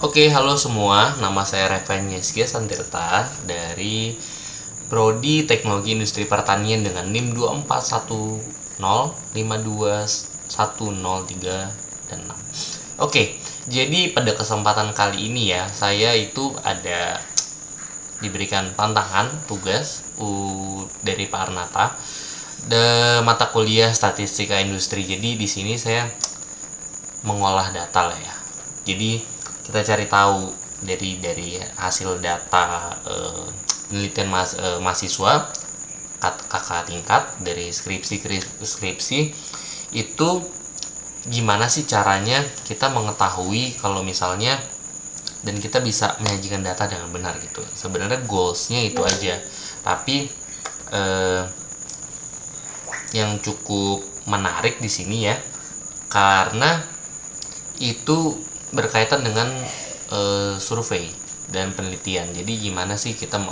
Oke, halo semua. Nama saya Revan Yeskia Santirta dari Prodi Teknologi Industri Pertanian dengan NIM 2410521103 dan 6. Oke, jadi pada kesempatan kali ini ya, saya itu ada diberikan tantangan tugas dari Pak Arnata mata kuliah Statistika Industri. Jadi di sini saya mengolah data lah ya. Jadi kita cari tahu dari hasil data penelitian mahasiswa kakak tingkat dari skripsi itu gimana sih caranya kita mengetahui kalau misalnya dan kita bisa menyajikan data dengan benar gitu. Sebenarnya goalsnya itu aja, tapi yang cukup menarik di sini ya, karena itu berkaitan dengan survei dan penelitian. Jadi gimana sih kita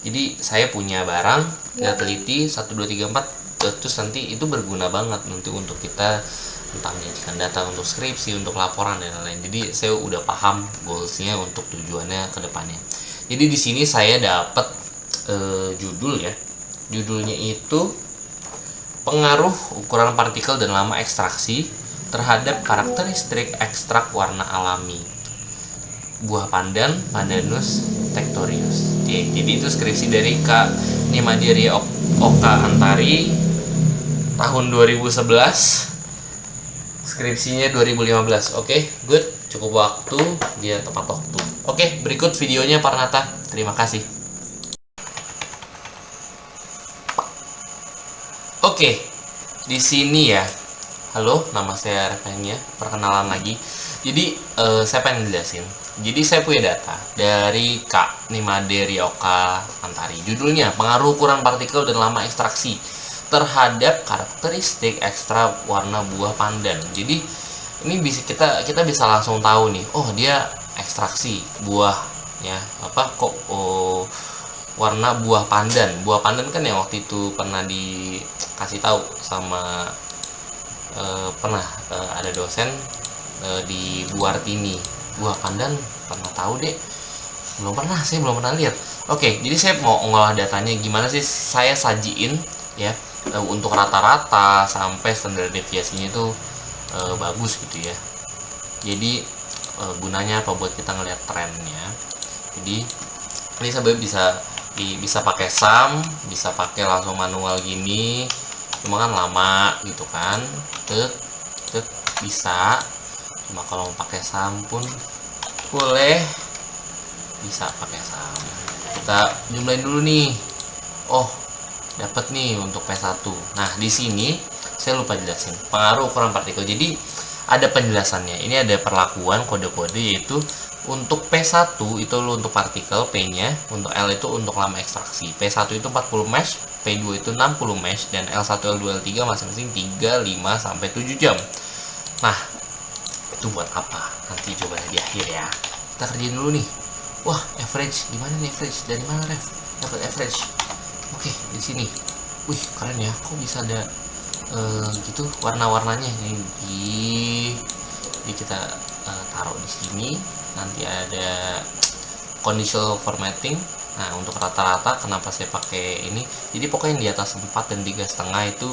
jadi saya punya barang, kita teliti 1 2 3 4, terus nanti itu berguna banget nanti untuk kita entah menyajikan data untuk skripsi, untuk laporan dan lain-lain. Jadi saya udah paham goalsnya untuk tujuannya ke depannya. Jadi di sini saya dapat judul ya. Judulnya itu pengaruh ukuran partikel dan lama ekstraksi terhadap karakteristik ekstrak warna alami buah pandan Pandanus tectorius. Jadi itu skripsi dari Kak Nimadiri Oka Antari tahun 2011, skripsinya 2015. Oke, good, cukup waktu, dia tepat waktu. Oke, berikut videonya Parnata. Terima kasih. Oke, di sini ya. Halo, nama saya Revanya. Perkenalan lagi. Jadi saya pengen jelasin. Jadi saya punya data dari Kak Nimade Rioka Antari. Judulnya pengaruh ukuran partikel dan lama ekstraksi terhadap karakteristik ekstra warna buah pandan. Jadi ini bisa kita bisa langsung tahu nih. Oh, dia ekstraksi buah ya. Apa kok warna buah pandan. Buah pandan kan yang waktu itu pernah dikasih tahu sama ada dosen di Bu Artini. Buah pandan pernah tahu deh, saya belum pernah lihat. Oke, jadi saya mau ngolah datanya gimana sih saya sajiin ya, untuk rata-rata sampai standar deviasinya itu bagus gitu ya. Jadi gunanya apa buat kita ngelihat trennya. Jadi ini saya bisa pakai SAM, bisa pakai langsung manual gini, cuma kan lama gitu kan. Bisa, cuma kalau mau pakai SAM pun boleh, bisa pakai SAM. Kita jumlahin dulu nih. Oh, dapat nih untuk P1. Nah, di sini saya lupa jelasin pengaruh ukuran partikel. Jadi ada penjelasannya. Ini ada perlakuan kode-kode, yaitu untuk P1 itu untuk partikel, P-nya, untuk L itu untuk lama ekstraksi. P1 itu 40 mesh, P2 itu 60 mesh, dan L1, L2, L3 masing-masing 3, 5, sampai 7 jam. Nah, itu buat apa? Nanti coba di akhir ya. Kita kerjain dulu nih. Wah, average. Gimana nih average? Dari mana, Rev? Dapat average. Oke, di sini. Wih, keren ya. Kok bisa ada gitu warna-warnanya. Jadi kita taruh di sini. Nanti ada conditional formatting. Nah, untuk rata-rata kenapa saya pakai ini? Jadi pokoknya di atas 4 dan 3,5 itu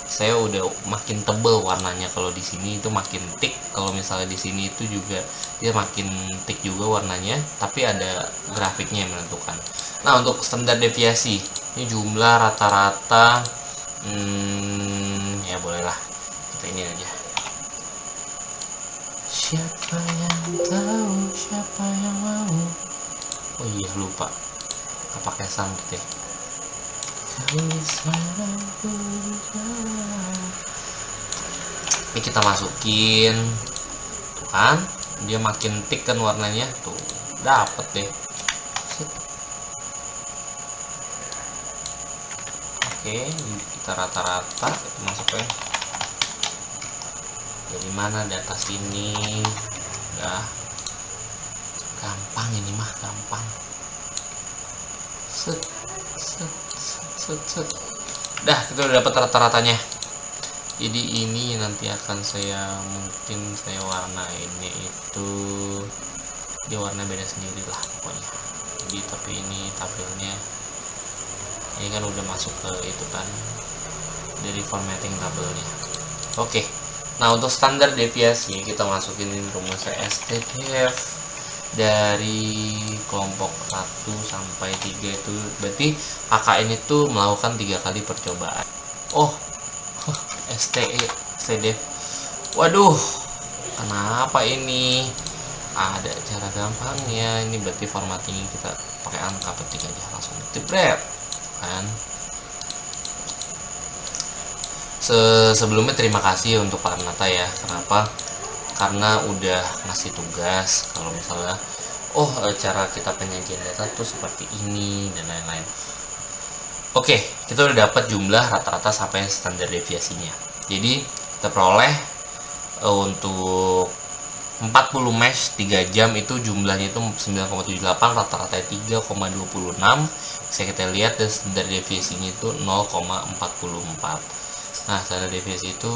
saya udah makin tebel warnanya. Kalau di sini itu makin thick, kalau misalnya di sini itu juga dia makin thick juga warnanya, tapi ada grafiknya yang menentukan. Nah, untuk standar deviasi ini jumlah rata-rata ya bolehlah kita ini aja. Siapa yang tahu, siapa yang mau. Oh iya, lupa pakai SAM gitu ya. Ini kita masukin, tuh kan dia makin thick kan warnanya, tuh dapet deh. Oke, kita rata-rata kita masukin. Dari mana data sini ya, gampang ini mah, gampang. Set. Dah, kita udah dapat rata-ratanya. Jadi ini nanti akan mungkin saya warnainnya itu dia warna beda sendiri lah pokoknya. Jadi tapi ini tabelnya ini kan udah masuk ke itu kan dari formatting tabelnya. Oke, nah untuk standar deviasi kita masukin rumusnya STDF dari kelompok 1 sampai 3 itu berarti kakak ini tuh melakukan 3 kali percobaan. Oh STDF, waduh kenapa ini? Ada cara gampangnya. Ini berarti formattingnya kita pakai angka, petik aja langsung jebret kan. Sebelumnya terima kasih untuk Pak Arnata ya. Kenapa? Karena udah ngasih tugas kalau misalnya cara kita penyajian data tuh seperti ini dan lain-lain. Oke, kita udah dapat jumlah rata-rata sampai standar deviasinya. Jadi kita peroleh untuk 40 mesh 3 jam itu jumlahnya itu 9,78, rata-rata 3,26. Bisa kita lihat dan standar deviasinya itu 0,44. Nah, standar deviasi itu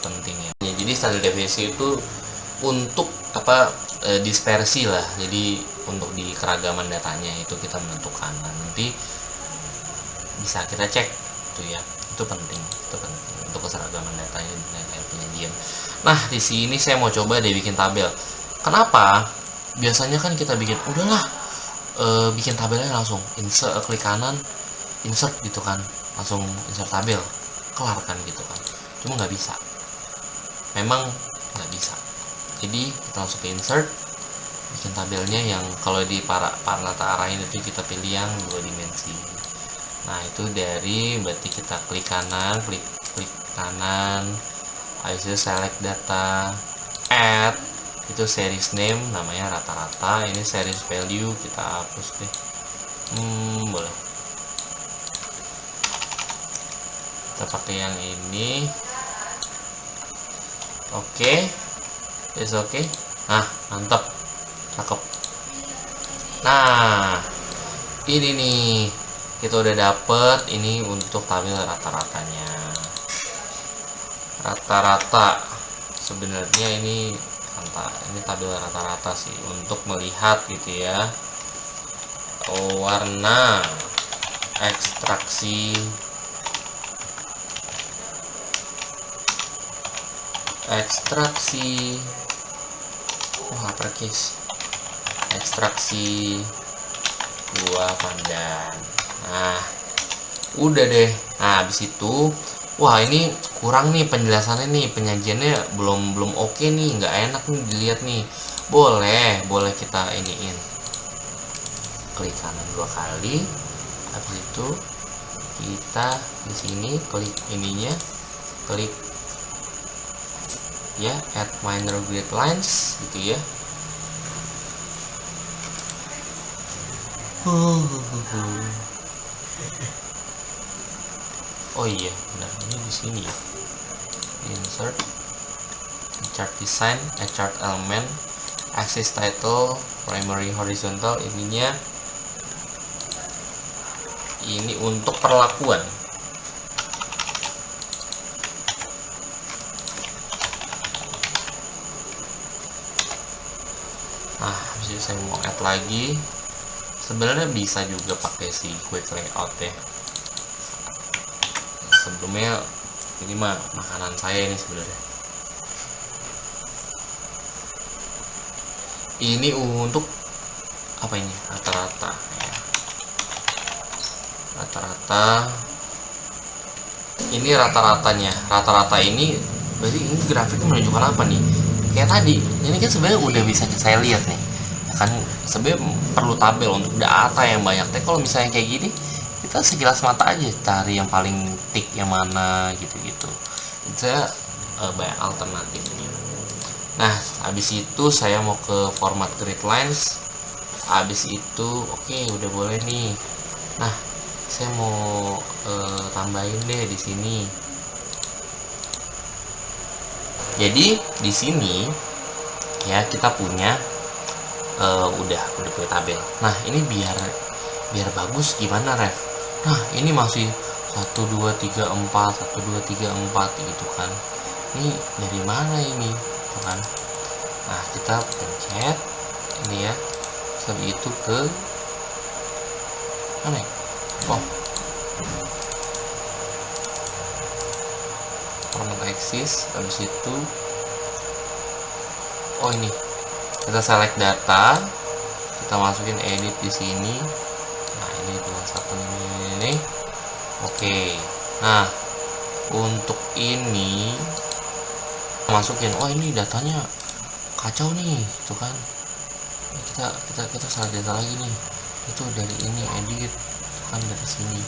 penting ya. Jadi standar deviasi itu untuk dispersi lah. Jadi untuk di keragaman datanya itu kita menentukan. Nah, nanti bisa kita cek tuh ya. Itu penting untuk keseragaman datanya dan penyajian. Nah, di sini saya mau coba deh bikin tabel. Kenapa? Biasanya kan kita bikin udahlah bikin tabelnya langsung insert, klik kanan insert gitu kan, langsung insert tabel, kelar kan gitu kan. Cuma nggak bisa, memang nggak bisa. Jadi kita langsung ke insert, bikin tabelnya yang kalau di Arnata arahin itu kita pilih yang 2 dimensi. Nah, itu dari berarti kita klik kanan, klik kanan, habis itu select data, add, itu series name namanya rata-rata, ini series value kita hapus deh. Boleh kita pakai yang ini. Oke, is oke. Nah, mantap, cakep. Nah, ini nih kita udah dapet ini untuk tabel rata-ratanya. Rata-rata sebenarnya ini tabel rata-rata sih untuk melihat gitu ya. Warna, ekstraksi, uppercase, ekstraksi buah pandan. Nah, udah deh. Nah, habis itu ini kurang nih penjelasannya nih, penyajiannya belum oke nih, nggak enak nih dilihat nih. Boleh kita iniin, klik kanan 2 kali, habis itu kita di sini klik ininya, klik ya add minor grid lines gitu ya. Oh iya, benar, ini di sini ya. Insert, chart design, chart element, axis title, primary horizontal, ininya ini untuk perlakuan. Nah, habis saya mau add lagi. Sebenarnya bisa juga pakai si quick layout ya. Sebelumnya ini mah makanan saya ini sebenarnya. Ini untuk apa ini? Rata-rata ya. Rata-rata. Ini rata-ratanya. Rata-rata ini berarti ini grafiknya menunjukkan apa nih? Kayak tadi. Ini kan sebenarnya udah bisa saya lihat nih. Ya kan sebenarnya perlu tabel untuk data yang banyak. Tapi kalau misalnya kayak gini, kita sekilas mata aja cari yang paling tik yang mana gitu-gitu. Saya banyak alternatifnya. Nah, habis itu saya mau ke format grid lines. Habis itu oke, udah boleh nih. Nah, saya mau tambahin deh di sini. Jadi di sini ya kita punya udah punya tabel. Nah, ini biar bagus gimana, Ref? Nah, ini masih 1 2 3 4 1 2 3 4 gitu kan. Ini dari mana ini? Tuh kan. Nah, kita pencet ini ya. Habis itu ke mana ya? Oh, format axis. Habis itu oh ini kita select data, kita masukin edit di sini. Nah ini cuma satu ini. Oke, nah untuk ini masukin, oh ini datanya kacau nih, itu kan. Kita salah data lagi nih. Itu dari ini edit kan, dari sini.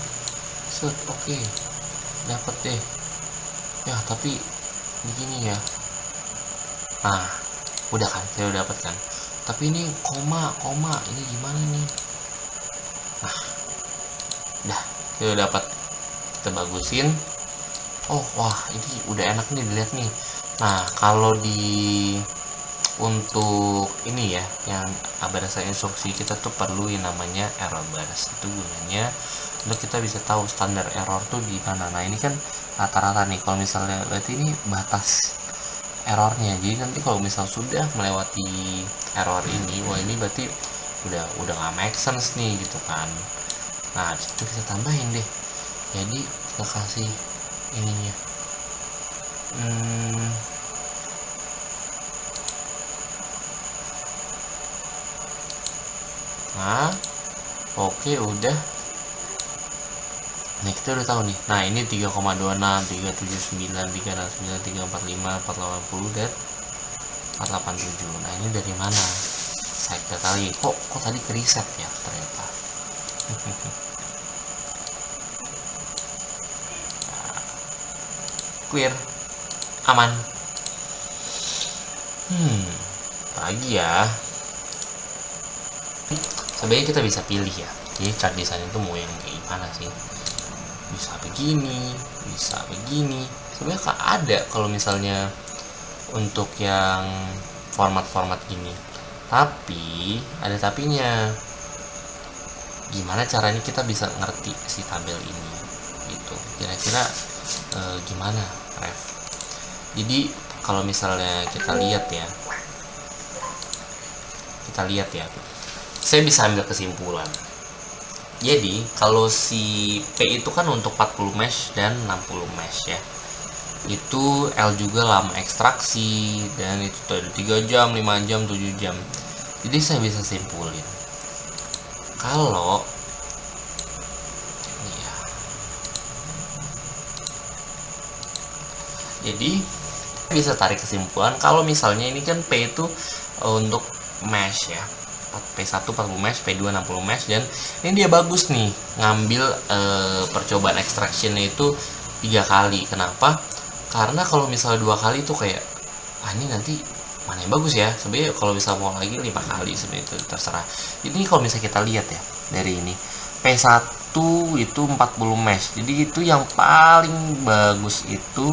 Set, oke. Dapat deh. Ya, tapi begini ya. Nah, udah kan, saya udah dapat kan. Tapi ini koma ini gimana nih? Nah, udah, saya udah dapat. Kita bagusin. Oh, wah, ini udah enak nih dilihat nih. Nah, kalau untuk ini ya, yang berdasarkan instruksi, kita tuh perlu yang namanya error bars. Itu gunanya untuk kita bisa tahu standar error tuh di mana. Nah ini kan rata-rata nih, kalau misalnya berarti ini batas errornya. Jadi nanti kalau misal sudah melewati error ini, wah ini berarti udah nggak make sense nih gitu kan. Nah itu kita tambahin deh. Jadi kita kasih ininya. Nah, oke udah. Nah kita udah tahu nih. Nah ini 3,26, 379, 369, 345, 480 dan 487. Nah ini dari mana? Saya kali. Kok tadi ke reset ya ternyata. Clear, aman. Lagi ya. Sebenarnya kita bisa pilih ya. Jadi chart design itu mau yang kayak gimana sih? Bisa begini, bisa begini. Sebenarnya ada kalau misalnya untuk yang format-format gini. Tapi ada tapinya. Gimana caranya kita bisa ngerti si tabel ini? Gitu. Kira-kira gimana, Ref? Jadi kalau misalnya kita lihat ya. Saya bisa ambil kesimpulan. Jadi kalau si P itu kan untuk 40 mesh dan 60 mesh ya. Itu L juga lama ekstraksi, dan itu ada 3 jam, 5 jam, 7 jam. Jadi saya bisa simpulin. Kalau ya. Jadi bisa tarik kesimpulan kalau misalnya ini kan P itu untuk mesh ya. P1 40 mesh, P2 60 mesh, dan ini dia bagus nih ngambil percobaan extractionnya itu 3 kali. Kenapa? Karena kalau misalnya 2 kali itu kayak ini nanti mana yang bagus ya. Sebenarnya kalau bisa mau lagi 5 kali sebenarnya itu terserah. Jadi kalau misalnya kita lihat ya dari ini P1 itu 40 mesh. Jadi itu yang paling bagus itu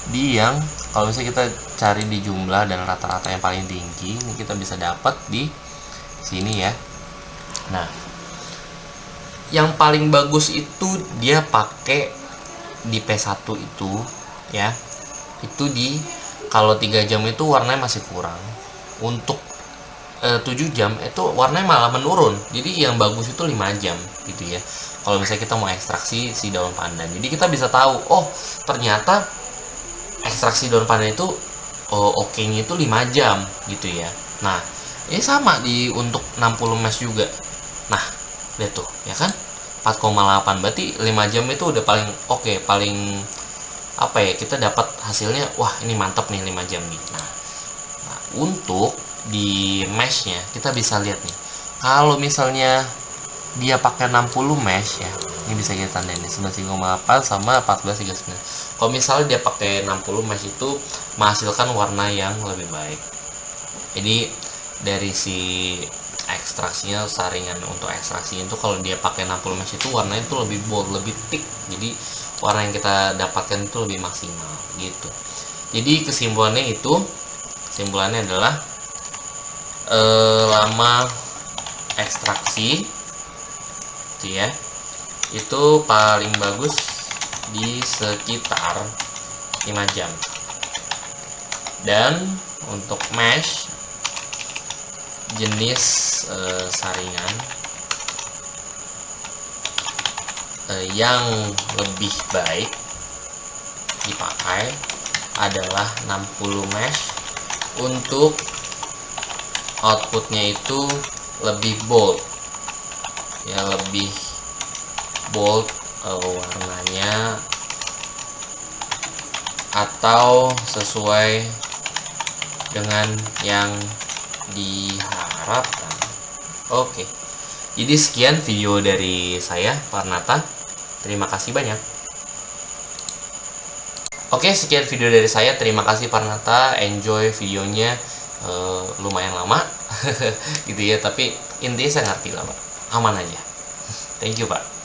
di yang kalau misalnya kita cari di jumlah dan rata-rata yang paling tinggi, ini kita bisa dapat di sini ya. Nah, yang paling bagus itu dia pakai di P1 itu ya. Itu di kalau 3 jam itu warnanya masih kurang. Untuk 7 jam itu warnanya malah menurun. Jadi yang bagus itu 5 jam gitu ya. Kalau misalnya kita mau ekstraksi si daun pandan. Jadi kita bisa tahu, oh ternyata ekstraksi daun pandan itu oke-nya itu 5 jam gitu ya. Nah, ini sama untuk 60 mesh juga. Nah, lihat tuh, ya kan? 4,8 berarti 5 jam itu udah paling oke, paling apa ya? Kita dapat hasilnya, wah ini mantap nih 5 jam nih. Nah, untuk di meshnya kita bisa lihat nih. Kalau misalnya dia pakai 60 mesh ya, ini bisa kita tandain nih 11,8 sama 14,39. Kalau misalnya dia pakai 60 mesh itu menghasilkan warna yang lebih baik. Jadi dari si ekstraksinya, saringan untuk ekstraksinya itu kalau dia pakai 60 mesh itu warnanya itu lebih bold, lebih thick. Jadi warna yang kita dapatkan itu lebih maksimal gitu. Jadi kesimpulannya adalah lama ekstraksi ya itu paling bagus di sekitar 5 jam. Dan untuk mesh jenis saringan yang lebih baik dipakai adalah 60 mesh untuk outputnya itu lebih bold ya, lebih bold warnanya atau sesuai dengan yang diharapkan. Oke, jadi sekian video dari saya, Parnata. Terima kasih banyak. Oke, sekian video dari saya. Terima kasih Parnata. Enjoy videonya. Lumayan lama gitu ya, tapi intinya saya ngerti lah Pak. Aman aja. Thank you Pak.